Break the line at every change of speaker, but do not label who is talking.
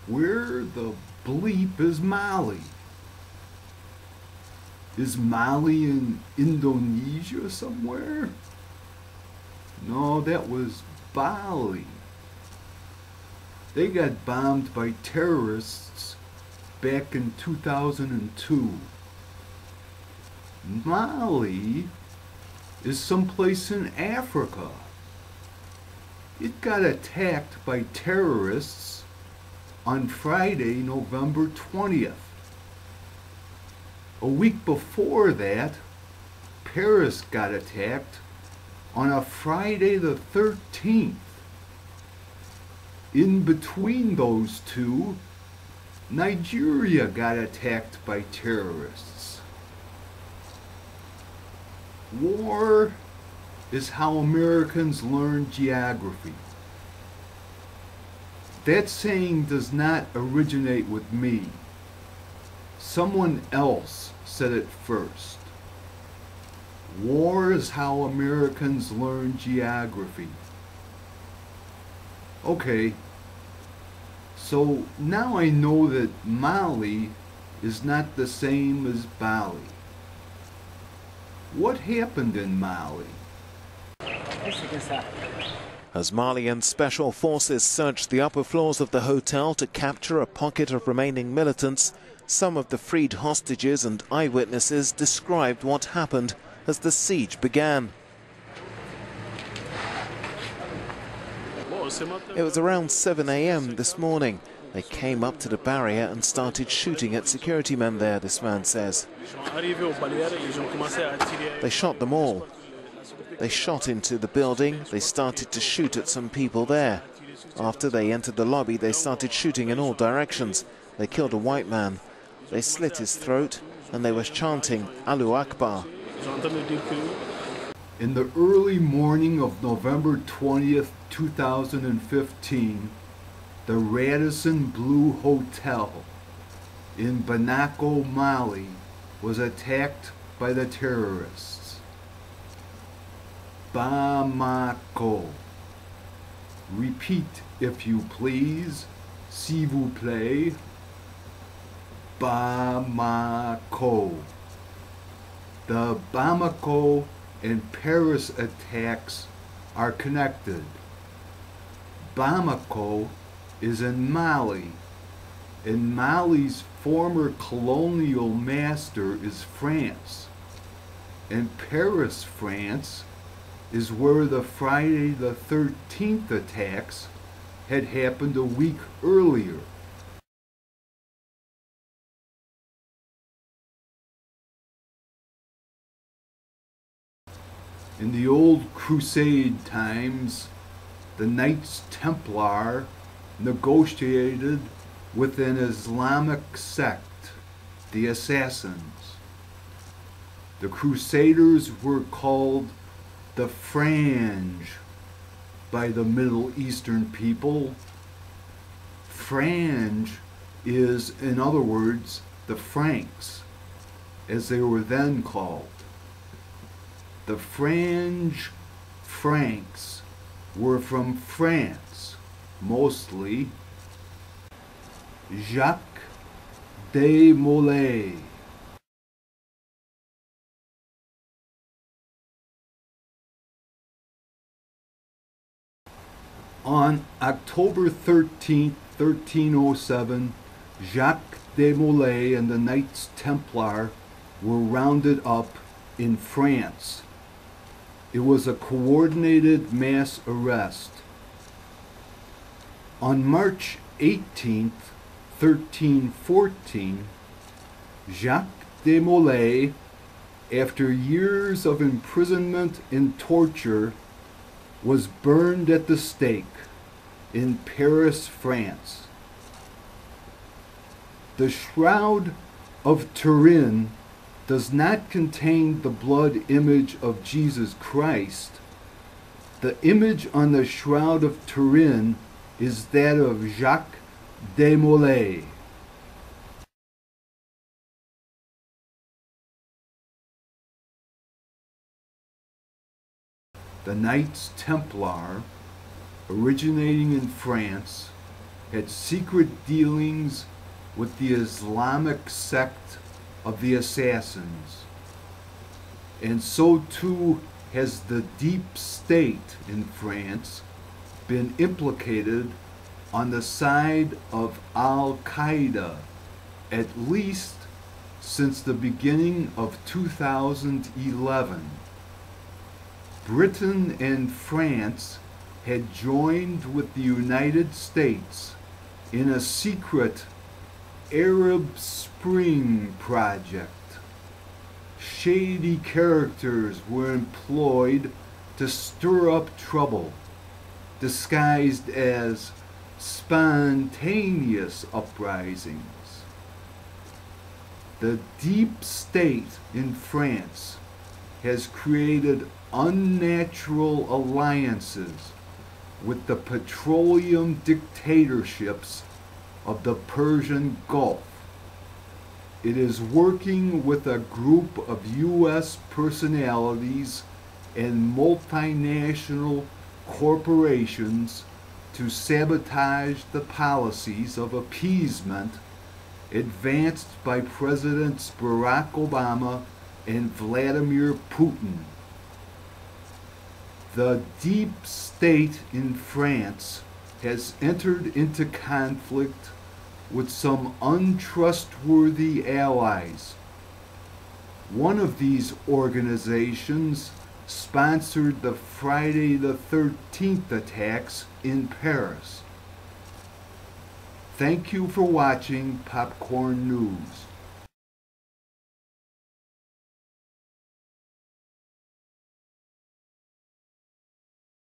Where the bleep is Mali? Is Mali in Indonesia somewhere? No, that was Bali. They got bombed by terrorists back in 2002. Mali is someplace in Africa. It got attacked by terrorists on Friday, November 20th. A week before that, Paris got attacked on a Friday the 13th. In between those two, Nigeria got attacked by terrorists. War is how Americans learn geography. That saying does not originate with me. Someone else said it first. War is how Americans learn geography. Okay, so now I know that Mali is not the same as Bali. What happened in Mali?
As Malian special forces searched the upper floors of the hotel to capture a pocket of remaining militants, some of the freed hostages and eyewitnesses described what happened as the siege began. It was around 7 a.m. this morning. They came up to the barrier and started shooting at security men there, this man says. They shot them all. They shot into the building. They started to shoot at some people there. After they entered the lobby, they started shooting in all directions. They killed a white man. They slit his throat and they were chanting Allahu Akbar.
In the early morning of November 20th, 2015, the Radisson Blu Hotel in Bamako, Mali, was attacked by the terrorists. Bamako. Repeat, if you please. S'il vous plaît. Bamako. The Bamako and Paris attacks are connected. Bamako is in Mali, and Mali's former colonial master is France. And Paris, France, is where the Friday the 13th attacks had happened a week earlier. In the old Crusade times, the Knights Templar negotiated with an Islamic sect, the Assassins. The Crusaders were called the Franj by the Middle Eastern people. Franj is, in other words, the Franks, as they were then called. The Franj Franks were from France, mostly. Jacques de Molay. On October 13, 1307, Jacques de Molay and the Knights Templar were rounded up in France. It was a coordinated mass arrest. On March 18, 1314, Jacques de Molay, after years of imprisonment and torture, was burned at the stake in Paris, France. The Shroud of Turin does not contain the blood image of Jesus Christ. The image on the Shroud of Turin is that of Jacques de Molay. The Knights Templar, originating in France, had secret dealings with the Islamic sect of the assassins. And so too has the deep state in France been implicated on the side of Al-Qaeda, at least since the beginning of 2011. Britain and France had joined with the United States in a secret Arab Spring project. Shady characters were employed to stir up trouble, disguised as spontaneous uprisings. The deep state in France has created unnatural alliances with the petroleum dictatorships of the Persian Gulf. It is working with a group of U.S. personalities and multinational corporations to sabotage the policies of appeasement advanced by Presidents Barack Obama and Vladimir Putin. The deep state in France has entered into conflict with some untrustworthy allies. One of these organizations sponsored the Friday the 13th attacks in Paris. Thank you for watching Popcorn News.